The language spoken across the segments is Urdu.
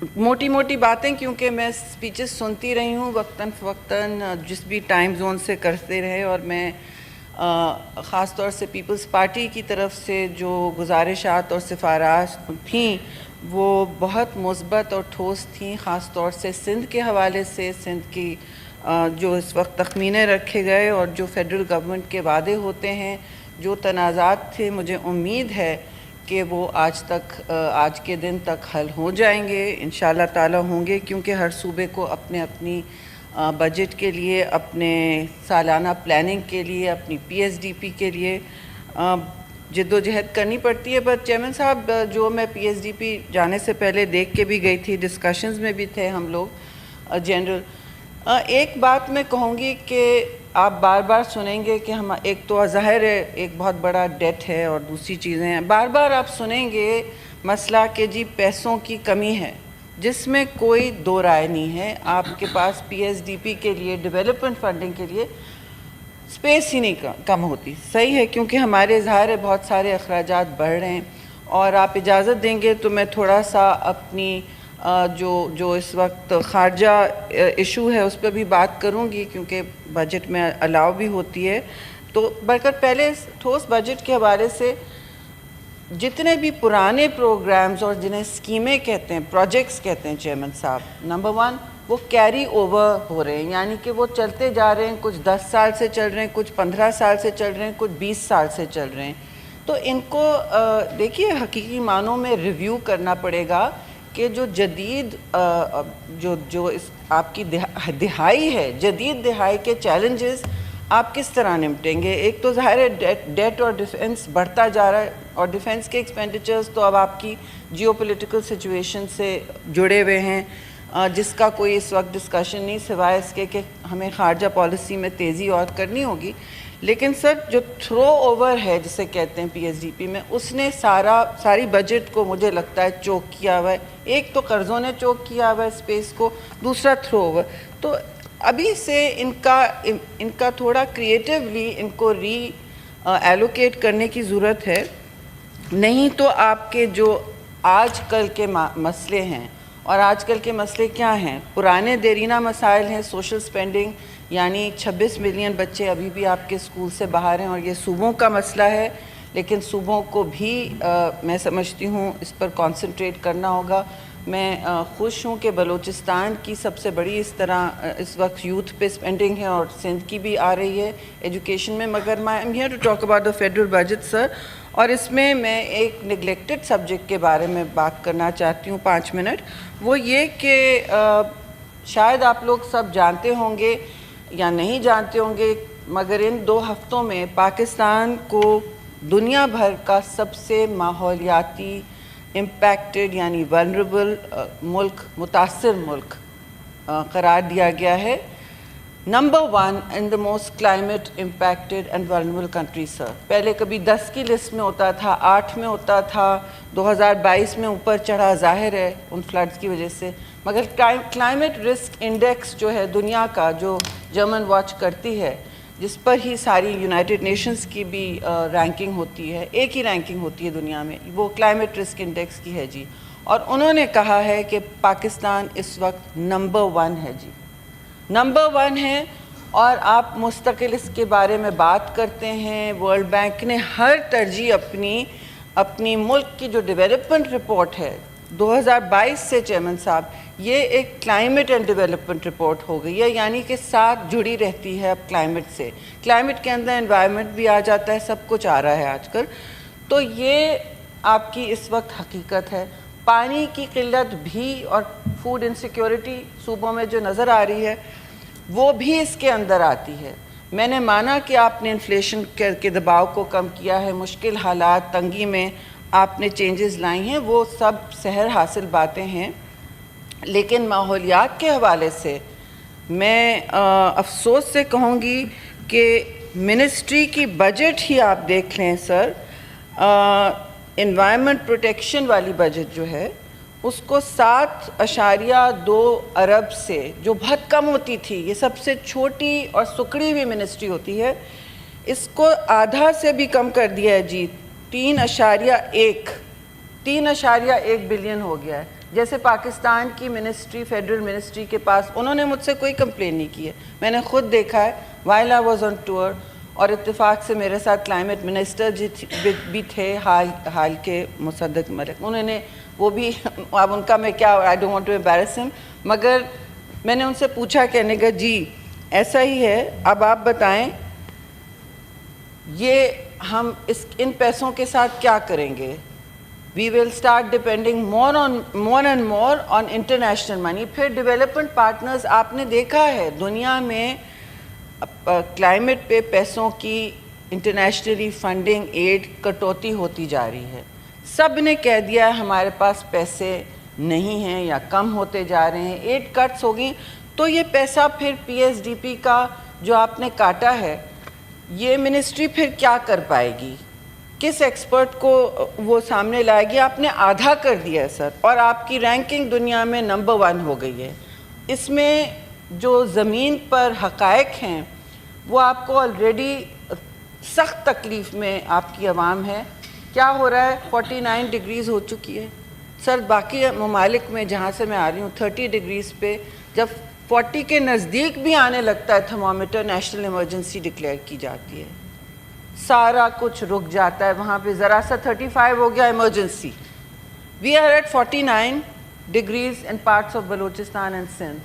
موٹی موٹی باتیں کیونکہ میں سپیچز سنتی رہی ہوں وقتاً فوقتاً جس بھی ٹائم زون سے کرتے رہے، اور میں خاص طور سے پیپلز پارٹی کی طرف سے جو گزارشات اور سفارات تھیں وہ بہت مثبت اور ٹھوس تھیں، خاص طور سے سندھ کے حوالے سے، سندھ کی جو اس وقت تخمینے رکھے گئے اور جو فیڈرل گورنمنٹ کے وعدے ہوتے ہیں، جو تنازعات تھے، مجھے امید ہے کہ وہ آج کے دن تک حل ہو جائیں گے، انشاءاللہ تعالی ہوں گے، کیونکہ ہر صوبے کو اپنی بجٹ کے لیے، اپنے سالانہ پلاننگ کے لیے، اپنی پی ایس ڈی پی کے لیے جد و جہد کرنی پڑتی ہے۔ بٹ چیئرمین صاحب، جو میں پی ایس ڈی پی جانے سے پہلے دیکھ کے بھی گئی تھی، ڈسکشنز میں بھی تھے ہم لوگ جنرل، ایک بات میں کہوں گی کہ آپ بار بار سنیں گے کہ ہم ایک تو ظاہر ہے ایک بہت بڑا ڈیٹ ہے، اور دوسری چیزیں ہیں، بار بار آپ سنیں گے مسئلہ کہ جی پیسوں کی کمی ہے، جس میں کوئی دو رائے نہیں ہے۔ آپ کے پاس پی ایس ڈی پی کے لیے، ڈیولپمنٹ فنڈنگ کے لیے سپیس ہی نہیں کم ہوتی، صحیح ہے، کیونکہ ہمارے ظاہر ہے بہت سارے اخراجات بڑھ رہے ہیں۔ اور آپ اجازت دیں گے تو میں تھوڑا سا اپنی جو اس وقت خارجہ ایشو ہے اس پہ بھی بات کروں گی، کیونکہ بجٹ میں الاؤ بھی ہوتی ہے۔ تو بلکہ پہلے ٹھوس بجٹ کے حوالے سے جتنے بھی پرانے پروگرامز اور جنہیں اسکیمیں کہتے ہیں، پروجیکٹس کہتے ہیں چیئرمین صاحب، نمبر 1 وہ کیری اوور ہو رہے ہیں، یعنی کہ وہ چلتے جا رہے ہیں، کچھ 10 سال سے چل رہے ہیں، کچھ 15 سال سے چل رہے ہیں، کچھ 20 سال سے چل رہے ہیں۔ تو ان کو دیکھیے حقیقی معنوں میں ریویو کرنا پڑے گا کہ جو جدید جو آپ کی دہائی ہے، جدید دہائی کے چیلنجز آپ کس طرح نمٹیں گے۔ ایک تو ظاہر ہے ڈیٹ اور ڈیفنس بڑھتا جا رہا ہے، اور ڈیفنس کے ایکسپینڈیچرز تو اب آپ کی جیو پولیٹیکل سچویشن سے جڑے ہوئے ہیں، جس کا کوئی اس وقت ڈسکشن نہیں، سوائے اس کے کہ ہمیں خارجہ پالیسی میں تیزی اور کرنی ہوگی۔ لیکن سر جو تھرو اوور ہے جسے کہتے ہیں پی ایس ڈی پی میں، اس نے ساری بجٹ کو مجھے لگتا ہے چوک کیا ہوا ہے۔ ایک تو قرضوں نے چوک کیا ہوا ہے اسپیس کو، دوسرا تھرو اوور۔ تو ابھی سے ان کا تھوڑا کریٹیولی ان کو ری ایلوکیٹ کرنے کی ضرورت ہے، نہیں تو آپ کے جو آج کل کے مسئلے ہیں، اور آج کل کے مسئلے کیا ہیں، پرانے دیرینہ مسائل ہیں، سوشل سپینڈنگ، یعنی 26 ملین بچے ابھی بھی آپ کے اسکول سے باہر ہیں، اور یہ صوبوں کا مسئلہ ہے، لیکن صوبوں کو بھی میں سمجھتی ہوں اس پر کانسنٹریٹ کرنا ہوگا۔ میں خوش ہوں کہ بلوچستان کی سب سے بڑی اس طرح اس وقت یوتھ پہ سپینڈنگ ہے، اور سندھ کی بھی آ رہی ہے ایجوکیشن میں، مگر میں am here to talk about the federal budget sir, اور اس میں ایک نگلیکٹڈ سبجیکٹ کے بارے میں بات کرنا چاہتی ہوں 5 منٹ۔ وہ یہ کہ شاید آپ لوگ سب جانتے ہوں گے یا نہیں جانتے ہوں گے، مگر ان 2 ہفتوں میں پاکستان کو دنیا بھر کا سب سے ماحولیاتی امپیکٹڈ یعنی ولنریبل ملک، متاثر ملک قرار دیا گیا ہے۔ Number 1 in the most climate impacted and vulnerable country sir. پہلے کبھی 10 کی لسٹ میں ہوتا تھا، 8 میں ہوتا تھا، 2022 میں اوپر چڑھا، ظاہر ہے ان فلڈز کی وجہ سے، مگر کلائمیٹ رسک انڈیکس جو ہے دنیا کا، جو جرمن واچ کرتی ہے، جس پر ہی ساری یونائٹڈ نیشنز کی بھی رینکنگ ہوتی ہے، ایک ہی رینکنگ ہوتی ہے دنیا میں، وہ کلائمیٹ رسک انڈیکس کی ہے جی، اور انہوں نے کہا ہے کہ پاکستان اس وقت نمبر 1 ہے جی، نمبر 1 ہے۔ اور آپ مستقل اس کے بارے میں بات کرتے ہیں، ورلڈ بینک نے ہر ترجیح اپنی ملک کی جو ڈیولپمنٹ رپورٹ ہے 2022 سے چیئرمین صاحب، یہ ایک کلائمیٹ اینڈ ڈیولپمنٹ رپورٹ ہو گئی ہے، یعنی کہ ساتھ جڑی رہتی ہے اب کلائمیٹ سے، کلائمیٹ کے اندر انوائرمنٹ بھی آ جاتا ہے، سب کچھ آ رہا ہے آج کل۔ تو یہ آپ کی اس وقت حقیقت ہے۔ پانی کی قلت بھی اور فوڈ انسیکیورٹی صوبوں میں جو نظر آ رہی ہے وہ بھی اس کے اندر آتی ہے۔ میں نے مانا کہ آپ نے انفلیشن کے دباؤ کو کم کیا ہے، مشکل حالات، تنگی میں آپ نے چینجز لائی ہیں، وہ سب سحر حاصل باتیں ہیں، لیکن ماحولیات کے حوالے سے میں افسوس سے کہوں گی کہ منسٹری کی بجٹ ہی آپ دیکھ لیں سر، انوائرمنٹ پروٹیکشن والی بجٹ جو ہے اس کو 7.2 ارب سے، جو بہت کم ہوتی تھی، یہ سب سے چھوٹی اور سکڑی ہوئی منسٹری ہوتی ہے، اس کو آدھا سے بھی کم کر دیا ہے جی، 3.1 بلین ہو گیا ہے، جیسے پاکستان کی منسٹری فیڈرل منسٹری کے پاس انہوں نے مجھ سے کوئی کمپلین نہیں کی ہے. میں نے خود دیکھا ہے while I was on tour, اور اتفاق سے میرے ساتھ کلائمیٹ منسٹر بھی تھے حال کے مصدق ملک. انہوں نے وہ بھی اب ان کا میں کیا I don't want to embarrass him, مگر میں نے ان سے پوچھا کہنے کا جی ایسا ہی ہے, اب آپ بتائیں یہ ہم ان پیسوں کے ساتھ کیا کریں گے. We will start depending more and more on international money. پھر ڈیولپمنٹ پارٹنرز آپ نے دیکھا ہے دنیا میں کلائمیٹ پہ پیسوں کی انٹرنیشنلی فنڈنگ ایڈ کٹوتی ہوتی جا رہی ہے. سب نے کہہ دیا ہمارے پاس پیسے نہیں ہیں یا کم ہوتے جا رہے ہیں, ایڈ کٹس ہوگی. تو یہ پیسہ پھر پی ایس ڈی پی کا جو آپ نے کاٹا ہے یہ منسٹری پھر کیا کر پائے گی, کس ایکسپرٹ کو وہ سامنے لائے گی. آپ نے آدھا کر دیا ہے سر, اور آپ کی رینکنگ دنیا میں نمبر 1 ہو گئی ہے. اس میں جو زمین پر حقائق ہیں وہ آپ کو آلریڈی سخت تکلیف میں آپ کی عوام ہے. کیا ہو رہا ہے 49 ڈگریز ہو چکی ہے سر. باقی ممالک میں جہاں سے میں آ رہی ہوں 30 ڈگریز پہ جب 40 کے نزدیک بھی آنے لگتا ہے تھرمامیٹر نیشنل ایمرجنسی ڈکلیئر کی جاتی ہے, سارا کچھ رک جاتا ہے. وہاں پہ ذرا سا 35 ہو گیا emergency. We are at 49 degrees in parts of Balochistan and Sindh.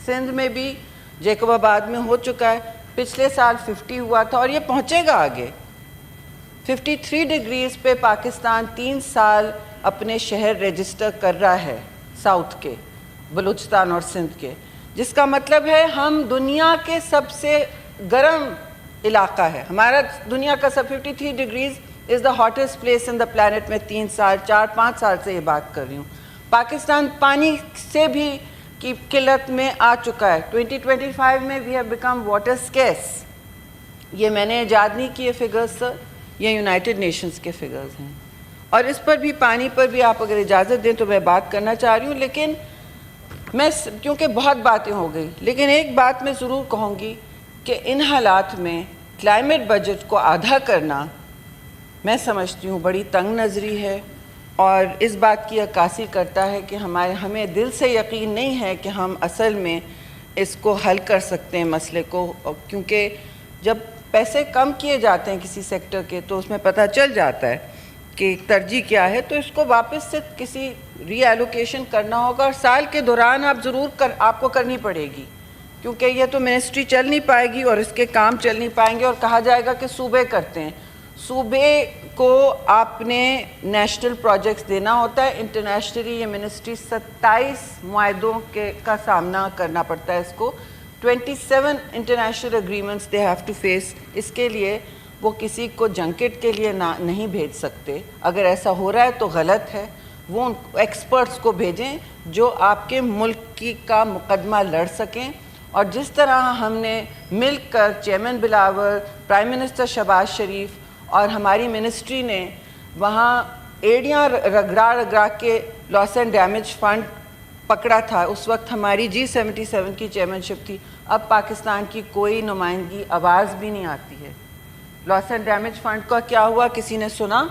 Sindh میں بھی جیکب آباد میں ہو چکا ہے, پچھلے سال 50 ہوا تھا اور یہ پہنچے گا آگے. 53 ڈگریز پہ پاکستان 3 سال اپنے شہر رجسٹر کر رہا ہے ساؤتھ کے, بلوچستان اور سندھ کے, جس کا مطلب ہے ہم دنیا کے سب سے گرم علاقہ ہے. ہمارا دنیا کا 53 degrees is the hottest place in the planet. میں 3 سال 4-5 سال سے یہ بات کر رہی ہوں. پاکستان پانی سے بھی کی قلت میں آ چکا ہے. 2025 میں we have become water scarce. یہ میں نے ایجاد نہیں کیے فگرز سر, یہ یونائٹڈ نیشنز کے فگرز ہیں. اور اس پر بھی پانی پر بھی آپ اگر اجازت دیں تو میں بات کرنا چاہ رہی ہوں, لیکن میں کیونکہ بہت باتیں ہو گئی, لیکن ایک بات میں ضرور کہوں گی کہ ان حالات میں کلائمیٹ بجٹ کو آدھا کرنا میں سمجھتی ہوں بڑی تنگ نظری ہے, اور اس بات کی عکاسی کرتا ہے کہ ہمیں دل سے یقین نہیں ہے کہ ہم اصل میں اس کو حل کر سکتے ہیں مسئلے کو. کیونکہ جب پیسے کم کیے جاتے ہیں کسی سیکٹر کے تو اس میں پتہ چل جاتا ہے کہ ترجیح کیا ہے, تو اس کو واپس سے کسی ری ایلوکیشن کرنا ہوگا, اور سال کے دوران آپ کو کرنی پڑے گی, کیونکہ یہ تو منسٹری چل نہیں پائے گی اور اس کے کام چل نہیں پائیں گے. اور کہا جائے گا کہ صوبے کرتے ہیں. صوبے کو آپ نے نیشنل پروجیکٹس دینا ہوتا ہے. انٹرنیشنلی یہ منسٹری 27 معاہدوں کا سامنا کرنا پڑتا ہے اس کو. 27 international agreements they have to face. اس کے لیے وہ کسی کو جنکٹ کے لیے نہیں بھیج سکتے. اگر ایسا ہو رہا ہے تو غلط ہے. وہ ایکسپرٹس کو بھیجیں جو آپ کے ملک کا مقدمہ لڑ سکیں. اور جس طرح ہم نے مل کر chairman Bilawal, prime minister Shehbaz Sharif اور ہماری منسٹری نے وہاں ایڑیاں رگڑا کے لاس اینڈ ڈیمیج فنڈ پکڑا تھا. اس وقت ہماری G77 کی چیئرمین شپ تھی. اب پاکستان کی کوئی نمائندگی آواز بھی نہیں آتی ہے. لاس اینڈ ڈیمیج فنڈ کا کیا ہوا کسی نے سنا؟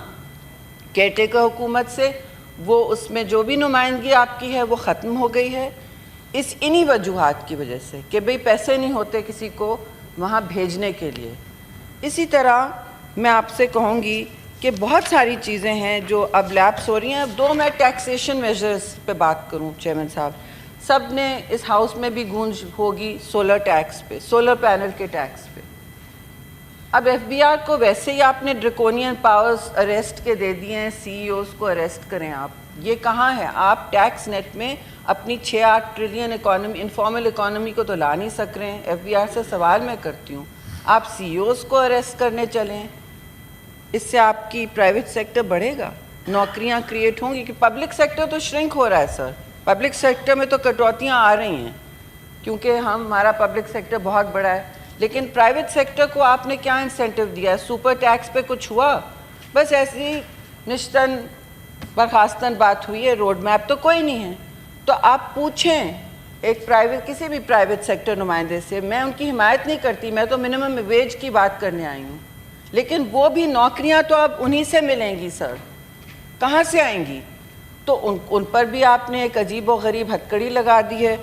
کیئر ٹیکر حکومت سے وہ اس میں جو بھی نمائندگی آپ کی ہے وہ ختم ہو گئی ہے. انہی وجوہات کی وجہ سے کہ بھئی پیسے نہیں ہوتے کسی کو وہاں بھیجنے کے لیے. اسی طرح میں آپ سے کہوں گی کہ بہت ساری چیزیں ہیں جو اب لیپس ہو رہی ہیں. اب میں ٹیکسیشن میجرز پہ بات کروں چیئرمین صاحب, سب نے اس ہاؤس میں بھی گونج ہوگی سولر ٹیکس پہ, سولر پینل کے ٹیکس پہ. اب ایف بی آر کو ویسے ہی آپ نے ڈریکونین پاورز اریسٹ کے دے دیے ہیں, سی ای اوز کو اریسٹ کریں آپ. یہ کہاں ہے؟ آپ ٹیکس نیٹ میں اپنی 6-8 ٹریلین اکانومی انفارمل اکانومی کو تو لا نہیں سک رہے ہیں. ایف بی آر سے سوال میں کرتی ہوں, آپ سی ای اوز کو اریسٹ کرنے چلیں. اس سے آپ کی پرائیویٹ سیکٹر بڑھے گا, نوکریاں کریٹ ہوں گی. کہ پبلک سیکٹر تو شرنک ہو رہا ہے سر. پبلک سیکٹر میں تو کٹوتیاں آ رہی ہیں کیونکہ ہمارا پبلک سیکٹر بہت بڑا ہے. لیکن پرائیویٹ سیکٹر کو آپ نے کیا انسینٹیو دیا ہے؟ سپر ٹیکس پہ کچھ ہوا؟ بس ایسی نشتن برخاستن بات ہوئی ہے, روڈ میپ تو کوئی نہیں ہے. تو آپ پوچھیں ایک کسی بھی پرائیویٹ سیکٹر نمائندے سے. میں ان کی حمایت نہیں کرتی, میں تو منیمم ویج کی بات کرنے آئی ہوں. لیکن وہ بھی نوکریاں تو اب انہی سے ملیں گی سر, کہاں سے آئیں گی؟ تو ان پر بھی آپ نے ایک عجیب و غریب ہتکڑی لگا دی ہے.